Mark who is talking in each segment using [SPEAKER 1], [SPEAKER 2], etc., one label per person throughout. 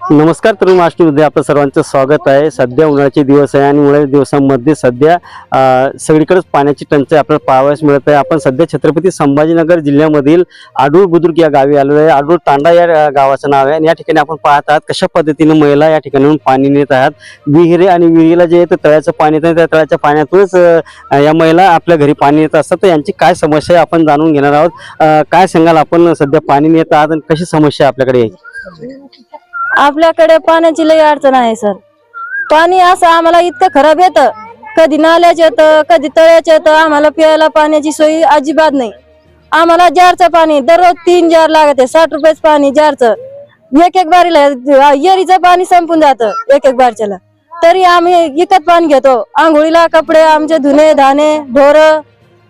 [SPEAKER 1] नमस्कार तरुण महाराष्ट्रामध्ये आपलं सर्वांचं स्वागत आहे। सध्या उन्हाळ्याचे दिवस आहे आणि उन्हाळ्याच्या दिवसांमध्ये सध्या सगळीकडेच पाण्याची टंचाई आपल्याला पाहावयास मिळत आहे। आपण सध्या छत्रपती संभाजीनगर जिल्ह्यामधील आडूळ बुद्रुक या गावी आलेलो आहे। आडूळ तांडा या गावाचं नाव आहे आणि या ठिकाणी आपण पाहत आहात कशा पद्धतीने महिला या ठिकाणाहून पाणी नेत आहेत। विहिरी आणि विहिरीला जे आहे तळ्याचं पाणी येतं, त्या तळ्याच्या पाण्यातूनच या महिला आपल्या घरी पाणी नेत असतात। तर यांची काय समस्या आहे आपण जाणून घेणार आहोत। काय सांगाल आपण सध्या पाणी नेत आहात आणि कशी समस्या आपल्याकडे आहे?
[SPEAKER 2] आपल्याकडे पाण्याची लई अडचण आहे सर। पाणी असं आम्हाला इतकं खराब येतं, कधी नाल्याचं येतं, कधी तळ्याचं येतं। आम्हाला प्यायला पाण्याची सोय अजिबात नाही। आम्हाला जारचं पाणी दररोज 3 जार लागते, 60 रुपयाच पाणी जारचं। एक बारीला येरीचं पाणी संपून जातं एक बारच्याला, तरी आम्ही विकत पाणी घेतो। आंघोळीला, कपडे, आमचे धुणे धाणे, ढोर,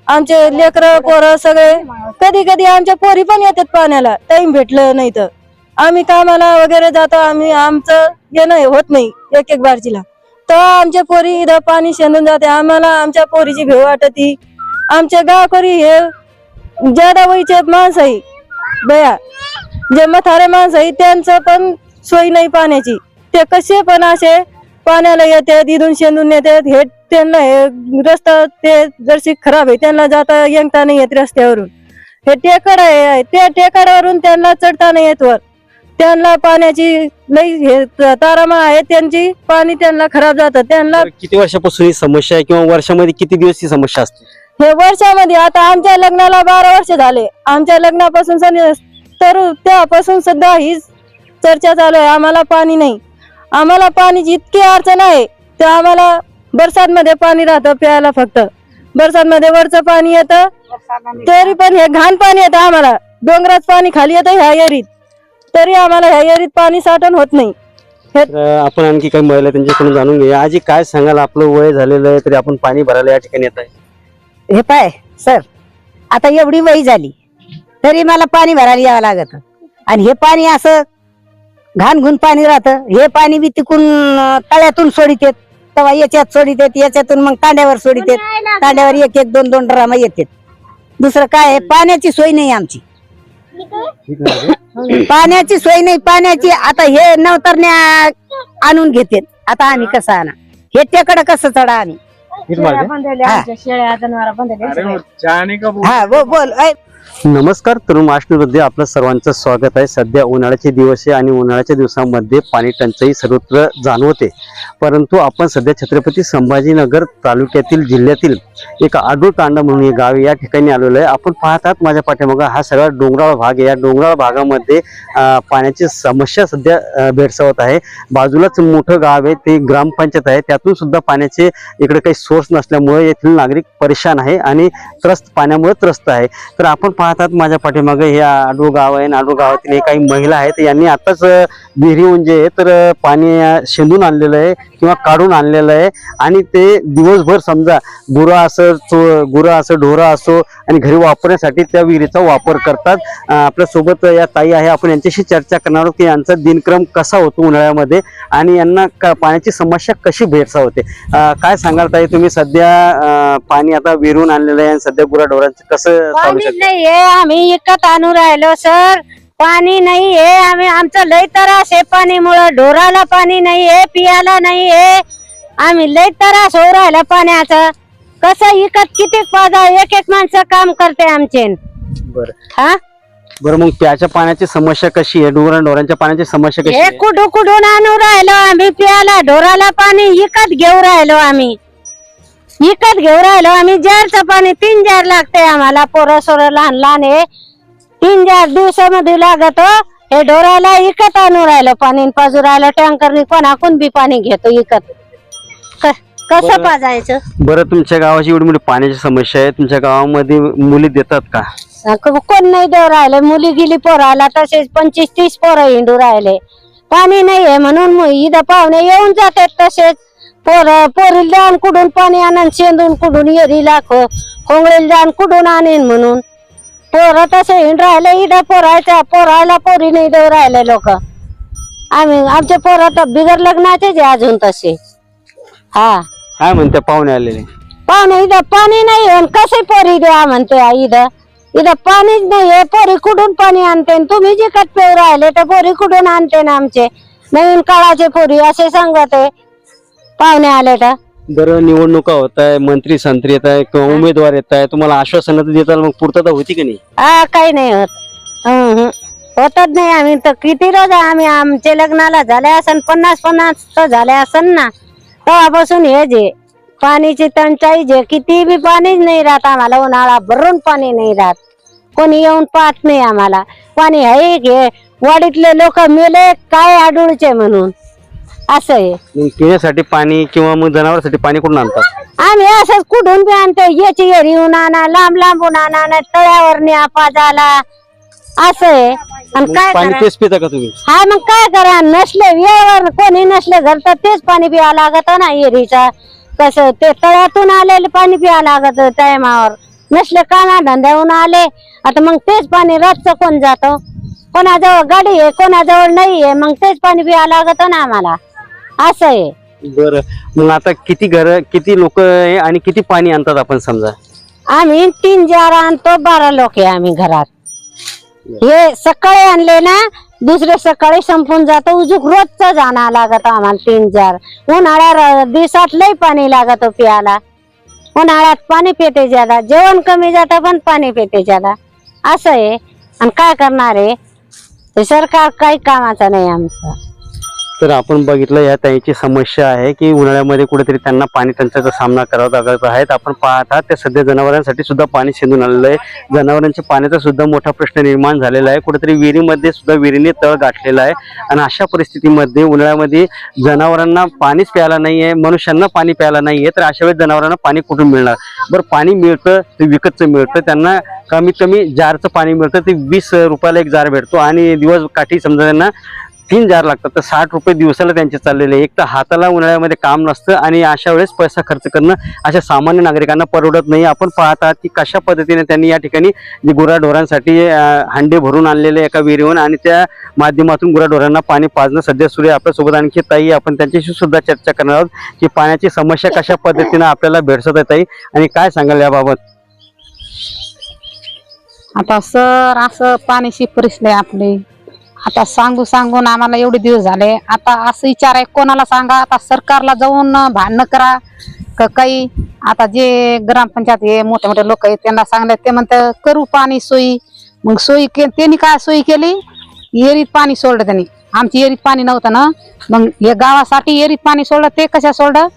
[SPEAKER 2] आमचे लेकरं पोरं सगळे। कधी कधी आमच्या पोरी पण येतात पाण्याला, टाइम भेटलं नाही तर आम्ही कामाला वगैरे जातो। आम्ही आमचं येणं होत नाही एक बारचीला, तर आमच्या पोरी इथं पाणी शेंदून जाते। आम्हाला आमच्या पोरीची भेव वाटती। आमचे गावकरी हे ज्यादा वयचे माणसं आहे बया, जे म्हातारे माणसं आहे त्यांचं पण सोय नाही पाण्याची। ते कसे पण असे पाण्याला येतात, इथून शेंदून येतात। हे त्यांना हे रस्ता ते जरशी खराब आहे, त्यांना जाता येता नाही येत रस्त्यावरून। हे टेकड आहे, त्या टेकडावरून त्यांना चढता नाही येत वर। त्यांना पाण्याची लई हे तारामा आहे, त्यांची पाणी त्यांना खराब जातं। त्यांना
[SPEAKER 1] किती वर्षापासून ही समस्या आहे किंवा वर्षामध्ये किती दिवस ही समस्या असते?
[SPEAKER 2] हे वर्षामध्ये आता आमच्या लग्नाला 12 वर्ष झाले। आमच्या लग्नापासून तर तेव्हापासून सुद्धा हीच चर्चा चालू आहे, आम्हाला पाणी नाही। आम्हाला पाणीची इतकी अडचण आहे, तर आम्हाला बरसात मध्ये पाणी राहतं प्यायला। फक्त बरसात मध्ये वरचं पाणी येतं, तरी पण हे घाण पाणी येतं आम्हाला। डोंगरात पाणी खाली येतं ह्या येरीत, तरी आम्हाला ह्या येरीत पाणी साठवण होत नाही।
[SPEAKER 1] आपण आणखी काही महिला त्यांच्याकडून जाणून घेऊया। आजी काय सांगाल, आपलं वय झालेलं आहे तरी आपण पाणी भरायला या ठिकाणी येत आहे?
[SPEAKER 3] हे पाय सर, आता एवढी वय झाली तरी मला पाणी भरायला यावं लागत। आणि हे पाणी असं घाण घुन पाणी राहतं। हे पाणी बी तिकून तळ्यातून सोडित येत, तेव्हा याच्यात सोडित येत, याच्यातून मग तांड्यावर सोडित येत, तांड्यावर 1-1, 2-2 ड्रामा येतात। दुसरं काय आहे, पाण्याची सोय नाही आमची। पाण्याची सोय नाही, पाण्याची आता हे नवतरण्या आणून घेते। आता आम्ही कसं आणा, हे टेकडं कसं चढा आम्ही? हा बोल।
[SPEAKER 1] नमस्कार तरुण महाराष्ट्रामध्ये आपलं सर्वांचं स्वागत आहे। सध्या उन्हाळ्याचे दिवस आहे आणि उन्हाळ्याच्या दिवसांमध्ये पाणी टंचाई सर्वत्र जाणवते, परंतु आपण सध्या छत्रपती संभाजीनगर तालुक्यातील जिल्ह्यातील एक आडूळ तांडा म्हणून हे गाव या ठिकाणी आलेलो आहे। आपण पाहतात माझ्या पाठीमागे हा सगळा डोंगराळ भाग आहे। या डोंगराळ भागामध्ये पाण्याची समस्या सध्या भेडसावत आहे। बाजूलाच मोठं गाव आहे, ते ग्रामपंचायत आहे, त्यातून सुद्धा पाण्याचे इकडे काही सोर्स नसल्यामुळे येथील नागरिक परेशान आहे आणि पाण्यामुळे त्रस्त आहे। तर आपण पाहतात माझ्या पाठीमागे हे आडूळ गाव आहे। आडूळ गावातील हे काही महिला आहेत, यांनी आताच विहिरीहून जे आहे तर पाणी शेंदून आणलेलं आहे किंवा काढून आणलेलं आहे आणि ते दिवसभर समजा गुरं असो ढोरं असो आणि घरी वापरण्यासाठी त्या विहिरीचा वापर करतात। आपल्या सोबत या ताई आहे, आपण यांच्याशी चर्चा करणार आहोत की यांचा दिनक्रम कसा होतो उन्हाळ्यामध्ये आणि यांना पाण्याची समस्या कशी भेडसावते। काय सांगाल ताई, तुम्ही सध्या पाणी आता विहिरून आणलेलं आहे, सध्या गुराढोरांचं कसं चालू शकतं?
[SPEAKER 3] नाहीये, आम्ही विकत आणून राहिलो सर। पाणी नाहीये, आम्ही आमचं लय त्रास आहे पाणीमुळे। ढोराला पाणी नाहीये, पियाला नाहीये, आम्ही लय त्रास होऊ राहिला पाण्याचा। कसं विकत किती पाजा, 1-1 माणसं काम करते आमचे।
[SPEAKER 1] बरं मग प्याच्या पाण्याची समस्या कशी आहे? ढोरांच्या पाण्याची समस्या कशी आहे?
[SPEAKER 3] कुठून आणून राहिलो आम्ही प्यायला? ढोराला पाणी विकत घेऊ राहिलो आम्ही, जारचं पाणी 3 जार लागते आम्हाला। पोरं सोरं लहान लहान आहे, 3 जार दिवसामध्ये लागत। हे ढोराला विकत आणून राहिलो पाणी, पाजू राहिलो टँकरनी, कोणाकून बी पाणी घेतो विकत। कसं पाजायचं?
[SPEAKER 1] बरं, तुमच्या गावाची एवढी मोठी पाण्याची समस्या आहे, तुमच्या गावामध्ये मुली देतात का?
[SPEAKER 3] कोण नाही देऊ राहिले, मुली गेली पोराला, तसेच 25-30 पोरं हिंडू राहिले। पाणी नाहीये म्हणून इथं पाहुणे येऊन जातात, तसेच पोरीला जाऊन कुठून पाणी आणून शेंदून कुठून येरीला खोंगळीला जाऊन कुठून आणेन म्हणून पोरं तसे हिंड राहिले। इथं पोरायला पोरी नाही देऊ राहिले लोक। आम्ही आमचे पोरं तर बिगर लग्नाचेच आहे अजून तसे. हा
[SPEAKER 1] काय म्हणते पाहुणे आलेले?
[SPEAKER 3] पाणी इथं पाणी नाही आणि कसे पोरी द्या म्हणते इथं इथं पाणीच नाहीये. पोरी कुठून पाणी आणते आणि तुम्ही जे कट पेव राहिले तर पोरी कुठून आणते ना आमचे नवीन काळाचे पोरी असे सांगत आहे पाहुणे आले तर.
[SPEAKER 1] बरं, निवडणुका होत आहे, मंत्री संत्री येत आहे किंवा उमेदवार येत आहे, तुम्हाला आश्वासन तर देतात, मग पूर्तता होती की नाही?
[SPEAKER 3] हा काही नाही होत. होतच नाही. आम्ही तर किती रोज आम्ही आमचे लग्नाला झाले असन 50 तर झाले असन ना तेव्हापासून हे जे पाणीची टंचाई जे किती बी पाणीच नाही राहत आम्हाला. उन्हाळा भरून पाणी नाही राहत. कोणी येऊन पाहत नाही आम्हाला. पाणी आहे घे वाडीतले लोक मेले काय आडूळचे म्हणून असं आहे.
[SPEAKER 1] मग पिण्यासाठी पाणी किंवा मग जनावरांसाठी पाणी कुठून आणतात?
[SPEAKER 3] आम्ही असंच कुठून बी आणतो. याची घरी येऊन आणा लांब लांबून आणा नाही तळ्यावर न्या पाजाला असं आहे. आणि
[SPEAKER 1] मग
[SPEAKER 3] काय
[SPEAKER 1] पाणी
[SPEAKER 3] करा
[SPEAKER 1] तेच पिता का तुम्ही?
[SPEAKER 3] हा मग काय करा नसले वेळेवर कोणी नसले घर तर तेच पाणी प्यावं लागत ना एरीचा. कसं ते तळ्यातून आलेले पाणी प्यावं लागत टायमावर. नसले कामा धंद्याहून आले आता मग तेच पाणी रातचं कोण जातो. कोणाजवळ गाडी आहे कोणाजवळ नाही आहे मग तेच पाणी प्यावं लागत ना आम्हाला असं आहे.
[SPEAKER 1] बरं, मग आता किती घर किती लोक आहे आणि किती पाणी आणतात आपण समजा?
[SPEAKER 3] आम्ही 3 जार आणतो 12 लोक आहे आम्ही घरात. हे सकाळी आणले ना दुसरे सकाळी संपून जातो. उजूक रोजच जाणं लागत आम्हाला 3 जार. उन्हाळ्या दिवसात लई पाणी लागत प्यायला. उन्हाळ्यात पाणी पेते ज्यादा जेवण कमी जातं पण पाणी पेते ज्यादा असं आहे. आणि काय करणार आहे हे सरकार काही कामाचं नाही आमचं.
[SPEAKER 1] तर आपण बघितलं या ताईची समस्या आहे की उन्हाळ्यामध्ये कुठेतरी त्यांना पाणी टंचाईचा सामना करावा लागत आहे. आपण पाहता ते सध्या जनावरांसाठी सुद्धा पाणी शिंदून आलेलं आहे. जनावरांच्या पाण्याचा सुद्धा मोठा प्रश्न निर्माण झालेला आहे. कुठेतरी विहिरीमध्ये सुद्धा विहिरीने तळ गाठलेला आहे आणि अशा परिस्थितीमध्ये उन्हाळ्यामध्ये जनावरांना पाणीच प्यायला नाही आहे, मनुष्यांना पाणी प्यायला नाही आहे, तर अशा वेळेस जनावरांना पाणी कुठून मिळणार? बरं, पाणी मिळतं ते विकतचं मिळतं. त्यांना कमीत कमी जारचं पाणी मिळतं ते 20 रुपयाला एक जार भेटतो आणि दिवस काठी समजा त्यांना 3 जार लागतात तर 60 रुपये दिवसाला त्यांचे चाललेले. एक तर हाताला उन्हाळ्यामध्ये काम नसतं आणि अशा वेळेस पैसा खर्च करणं अशा सामान्य नागरिकांना परवडत नाही. आपण पाहतात की कशा पद्धतीने त्यांनी या ठिकाणी जे गुराढोरांसाठी हांडे भरून आणलेले एका विहिरीहून आणि त्या माध्यमातून गुराढोरांना पाणी पाजणं सध्या सुरू आहे. आपल्यासोबत आणखी ताई आपण त्यांच्याशी सुद्धा चर्चा करणार आहोत की पाण्याची समस्या कशा पद्धतीने आपल्याला भेडसत आहे ताई आणि काय सांगाल याबाबत?
[SPEAKER 4] आता सर असं पाण्याची परिस्थिती आहे आपली. आता सांगून आम्हाला एवढे दिवस झाले. आता असं विचार आहे कोणाला सांगा. आता सरकारला जाऊन भांडणं करा काही. आता जे ग्रामपंचायत हे मोठे मोठे लोक आहेत त्यांना सांगले ते म्हणतात करू पाणी सोयी. मग सोयी त्यांनी काय सोयी केली? एरीत पाणी सोडलं त्यांनी. आमची एरीत पाणी नव्हतं ना मग हे गावासाठी एरीत पाणी सोडलं. ते कशा सोडलं?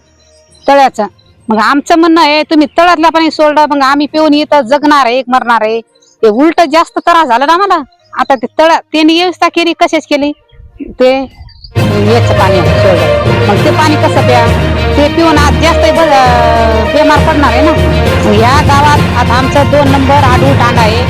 [SPEAKER 4] तळ्याचं. मग आमचं म्हणणं आहे तुम्ही तळ्यातल्या पाणी सोडलं मग आम्ही पिऊन इथं जगणार आहे एक मरणार आहे. ते उलट जास्त त्रास झाला ना आम्हाला. आता ते त्यांनी व्यवस्था केली कशाच केली? ते याचं पाणी सोडलं मग ते पाणी कसं प्या? ते पिऊन आज जास्त बेमार पडणार आहे ना. या गावात आता आमचं 2 नंबर आडू तांडा आहे,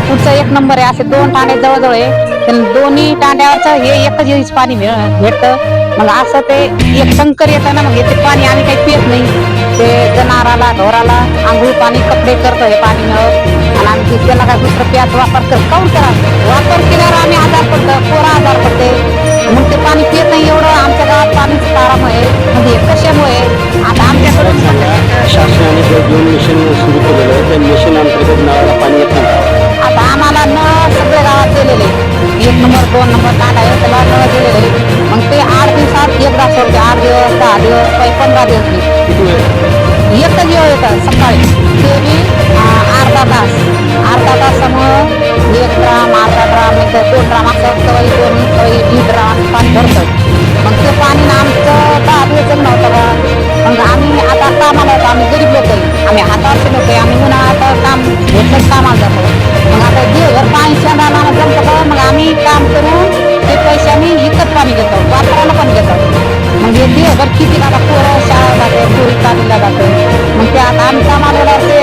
[SPEAKER 4] पुढचं 1 नंबर आहे, असे 2 तांडे जवळजवळ आहे. दोन्ही तांड्यावरचं हे एकच येळीच पाणी भेटतं. मग असं ते एक संकर येतं ना मग याचे पाणी आम्ही काही पित नाही. ते जनावराला ढोराला आंघोळ पाणी कपडे करतो हे पाणी मिळत आणि आम्ही त्याला काय दुसरं प्याच वापर काऊन करा? वापर केल्यावर आम्ही आजार पडतो, पोरं आजार पडते. मग ते पाणी पित नाही एवढं आमच्या गावात पाणीच तारामुळे म्हणजे कशामुळे आता आमच्याकडून
[SPEAKER 1] शासनाने जे मिशन सुरू केलेलं आहे त्या मिशन अंतर्गत नळाला पाणी येत नाही.
[SPEAKER 4] आता आम्हाला नळ सगळे गावात दिलेले 1 नंबर 2 नंबर तांडा आहे त्याला नळ दिलेले. मग ते 8 दिवसात एकदा सोडते. 8 दिवस 10 दिवस काही 15 दिवस नाही.
[SPEAKER 1] किती वेळ?
[SPEAKER 4] एकच वेळ येतं सकाळी ते बी अर्धा तासामुळं 1 ड्राम अर्धा ड्राम नाही तर 2 ड्राम असं कवाई 2 कवाई 2 ड्राम पाणी भरतं. मग ते पाणी आमचं 10 दिवस नव्हतं का. मग आम्ही आता कामाला होतो. आम्ही गरीब लोक आहे, आम्ही हातावरचे लोक आहे. आम्ही उन्हाळ्यात काम घेतलं कामाला जातो. मग आता दिवसभर पाणी शेंदाला जमतं मग आम्ही काम करून ते पैसे आम्ही विकत पाणी घेतो, वापरायला पण घेतो. मग हे दिवसभर किती आता पोरं शाळा जाते पोरी पाणीला जाते. मग ते आता आम्ही कामाला ते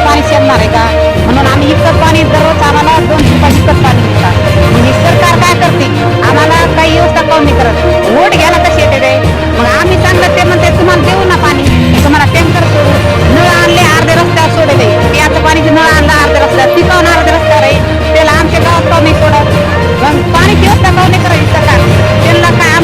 [SPEAKER 4] पाणी शेंदणार आहे का म्हणून आम्ही विकत पाणी दररोज आम्हाला 2 रुपये विकत पाणी घेतात. म्हणजे सरकार काय करते आम्हाला काही व्यवस्था काऊन नाही करत? वोट घ्यायला कशी येते ते? मग आम्ही सांगलं ते म्हणते तुम्हाला देऊ ना पाणी, तुम्हाला टँकर सोडू. नळ आणले अर्धे रस्त्यावर सोडले. प्याचं पाणीचे नळ आणला अर्ध्या रस्त्यावर पिकावून अर्ध्या रस्त्यावर आहे. त्याला आमच्या गावात काऊन नाही सोडत? मग पाणी व्यवस्था काऊन नाही करायची सरकार? त्यांना काय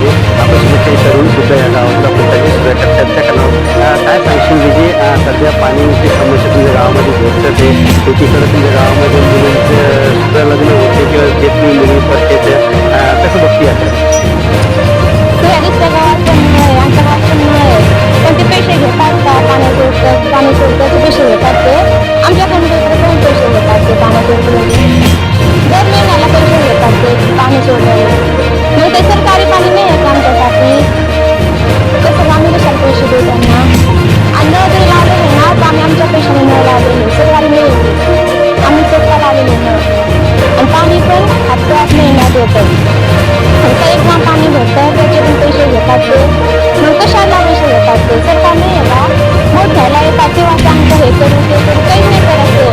[SPEAKER 1] आहे. आपल्यासोबत काही तरुण सुद्धा या गावातल्या प्रकारची सुद्धा चर्चा करणार आहोत. काय सांगशील विजय, सध्या पाण्याची समस्या तुमच्या गावामध्ये भेटत आहे, एकीकडे तुमच्या गावामध्ये मुलींचं सुद्धा लग्न होते किंवा घेत नाही मुली पडते, कसं बघते आता?
[SPEAKER 2] दुसऱ्या गावात पण आहे, आमच्या गावात पण आहे, पण ते पैसे घेतात का पाण्याचे पाणी सोडतात पैसे घेतात ते आमच्याकडून पण पैसे घेतात ते पाण्याचे दर महिन्याला पैसे घेतात ते पाणी सोडल्यावर. मग ते सरकारी पाणी नाही आहे का आमच्यासाठी, कसं आम्ही कशाला पैसे देऊ त्यांना? आणि न जरी लावलेले ना तर आम्ही आमच्या पैशाने न लावलेले, सरकारी नाही, आम्ही स्वतः लावलेले न. आणि पाणी पण हप्त्यात महिन्यात येतं, फक्त एक ग्राम पाणी भेटतं त्याचे पण पैसे घेतात ते. मग कशाला पैसे घेतात ते? सरकार नाही आहे का? मोठ घ्यायला येतात तेव्हा सांगतं हे करू ते करू, काहीच नाही करत ते.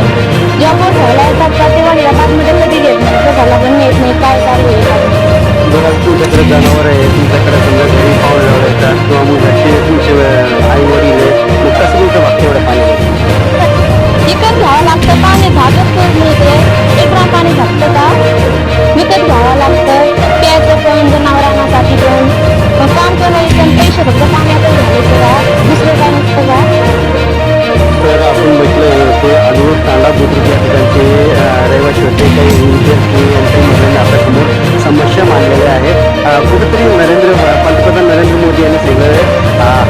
[SPEAKER 2] जेव्हा मोठ घ्यायला येतात का तेव्हा बातमध्ये कधी घेत नाही, कशाला पण येत नाही, काय चालू आहे.
[SPEAKER 1] बघा तुमच्याकडे जनावर आहे, तुमच्याकडे समजा घरी पाहुणे येतात किंवा मग घरचे तुमचे आई वडील आहे, मग कसं तुमचं वागतं एवढं पाण्यामध्ये?
[SPEAKER 2] विकत घ्यावं लागतं पाणी, भागत नाही ते. एक ग्राम पाणी भागतं का? विकत घ्यावं लागतं, प्यायचं पण जनावरांसाठी पण. मग काम केलं पण पैसे फक्त पाण्यातच घालायचं का? दुसरं काय नसतं का?
[SPEAKER 1] तर आपण म्हटलं ते अनुभव तांडा बुद्रुक या ठिकाणचे रहिवासी होते, काही विद्यार्थी यांच्या मुलांनी आपल्यासमोर समस्या मांडलेल्या आहेत. कुठेतरी पंतप्रधान नरेंद्र मोदी यांनी सगळं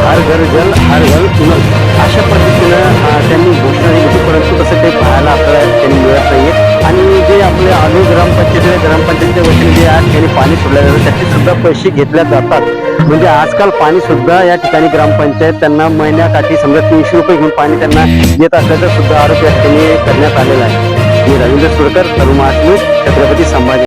[SPEAKER 1] हर घर जल हर घर नल अशा पद्धतीनं त्यांनी घोषणा दिली होती, परंतु तसं काही पाहायला आपल्याला त्यांनी मिळत नाही आहे. आणि जे आपले आलू ग्रामपंचायतीच्या वतीने जे आज त्यांनी पाणी सोडलं जातं त्याचे सुद्धा पैसे घेतले जातात. म्हणजे आजकाल पाणी सुद्धा या ठिकाणी ग्रामपंचायत त्यांना महिन्याकाठी समजा 300 रुपये घेऊन पाणी त्यांना देत असल्याचं सुद्धा आरोप या ठिकाणी करण्यात आलेला आहे. मी रवींद्र सुरकर, तरुण महाराष्ट्र न्यूज, छत्रपती संभाजी.